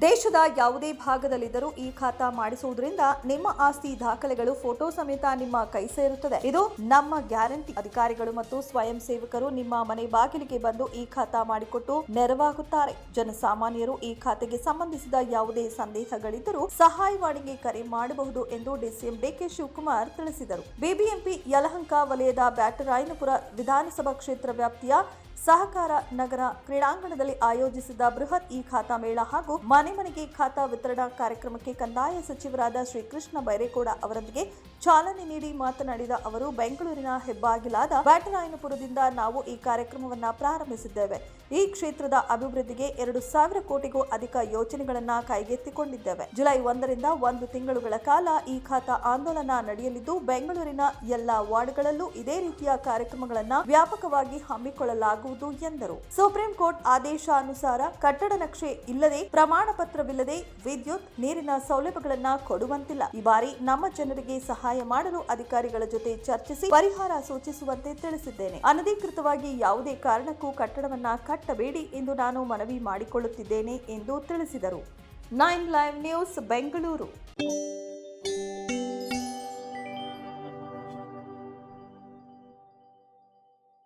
ದೇಶದ ಯಾವುದೇ ಭಾಗದಲ್ಲಿದ್ದರೂ ಈ ಖಾತಾ ಮಾಡಿಸುವುದರಿಂದ ನಿಮ್ಮ ಆಸ್ತಿ ದಾಖಲೆಗಳು ಫೋಟೋ ಸಮೇತ ನಿಮ್ಮ ಕೈ ಸೇರುತ್ತದೆ. ಇದು ನಮ್ಮ ಗ್ಯಾರಂಟಿ. ಅಧಿಕಾರಿಗಳು ಮತ್ತು ಸ್ವಯಂ ಸೇವಕರು ನಿಮ್ಮ ಮನೆ ಬಾಗಿಲಿಗೆ ಬಂದು ಈ ಖಾತಾ ಮಾಡಿಕೊಟ್ಟು ನೆರವಾಗುತ್ತಾರೆ. ಜನಸಾಮಾನ್ಯರು ಈ ಖಾತೆಗೆ ಸಂಬಂಧಿಸಿದ ಯಾವುದೇ ಸಂದೇಹಗಳಿದ್ದರೂ ಸಹಾಯವಾಣಿಗೆ ಕರೆ ಮಾಡಬಹುದು ಎಂದು ಡಿಸಿಎಂ ಡಿಕೆ ಶಿವಕುಮಾರ್ ತಿಳಿಸಿದರು. ಬಿಬಿಎಂಪಿ ಯಲಹಂಕ ವಲಯದ ಬ್ಯಾಟರಾಯನಪುರ ವಿಧಾನಸಭಾ ಕ್ಷೇತ್ರ ವ್ಯಾಪ್ತಿಯ ಸಹಕಾರ ನಗರ ಕ್ರೀಡಾಂಗಣದಲ್ಲಿ ಆಯೋಜಿಸಿದ ಬೃಹತ್ ಇ ಖಾತಾ ಮೇಳ ಹಾಗೂ ಮನೆ ಮನೆಗೆ ಖಾತಾ ವಿತರಣಾ ಕಾರ್ಯಕ್ರಮಕ್ಕೆ ಕಂದಾಯ ಸಚಿವರಾದ ಶ್ರೀಕೃಷ್ಣ ಬೈರೇಗೌಡ ಅವರೊಂದಿಗೆ ಚಾಲನೆ ನೀಡಿ ಮಾತನಾಡಿದ ಅವರು, ಬೆಂಗಳೂರಿನ ಹೆಬ್ಬಾಗಿಲಾದ ಬ್ಯಾಟರಾಯನಪುರದಿಂದ ನಾವು ಈ ಕಾರ್ಯಕ್ರಮವನ್ನು ಪ್ರಾರಂಭಿಸಿದ್ದೇವೆ. ಈ ಕ್ಷೇತ್ರದ ಅಭಿವೃದ್ಧಿಗೆ 2,000 ಕೋಟಿಗೂ ಅಧಿಕ ಯೋಜನೆಗಳನ್ನು ಕೈಗೆತ್ತಿಕೊಂಡಿದ್ದೇವೆ. ಜುಲೈ 1ರಿಂದ 1 ತಿಂಗಳುಗಳ ಕಾಲ ಈ ಖಾತಾ ಆಂದೋಲನ ನಡೆಯಲಿದ್ದು, ಬೆಂಗಳೂರಿನ ಎಲ್ಲಾ ವಾರ್ಡ್ಗಳಲ್ಲೂ ಇದೇ ರೀತಿಯ ಕಾರ್ಯಕ್ರಮಗಳನ್ನು ವ್ಯಾಪಕವಾಗಿ ಹಮ್ಮಿಕೊಳ್ಳಲಾಗುವುದು ಎಂದರು. ಸುಪ್ರೀಂ ಕೋರ್ಟ್ ಆದೇಶಾನುಸಾರ ಕಟ್ಟಡ ನಕ್ಷೆ ಇಲ್ಲದೆ, ಪ್ರಮಾಣ ಪತ್ರವಿಲ್ಲದೆ ವಿದ್ಯುತ್, ನೀರಿನ ಸೌಲಭ್ಯಗಳನ್ನು ಕೊಡುವಂತಿಲ್ಲ. ಈ ಬಾರಿ ನಮ್ಮ ಜನರಿಗೆ ಸಹಾಯ ಮಾಡಲು ಅಧಿಕಾರಿಗಳ ಜೊತೆ ಚರ್ಚಿಸಿ ಪರಿಹಾರ ಸೂಚಿಸುವಂತೆ ತಿಳಿಸಿದ್ದೇನೆ. ಅನಧಿಕೃತವಾಗಿ ಯಾವುದೇ ಕಾರಣಕ್ಕೂ ಕಟ್ಟಡವನ್ನ ಕಟ್ಟಬೇಡಿ ಎಂದು ನಾನು ಮನವಿ ಮಾಡಿಕೊಳ್ಳುತ್ತಿದ್ದೇನೆ ಎಂದು ತಿಳಿಸಿದರು. 9 ಲೈವ್ ನ್ಯೂಸ್ ಬೆಂಗಳೂರು.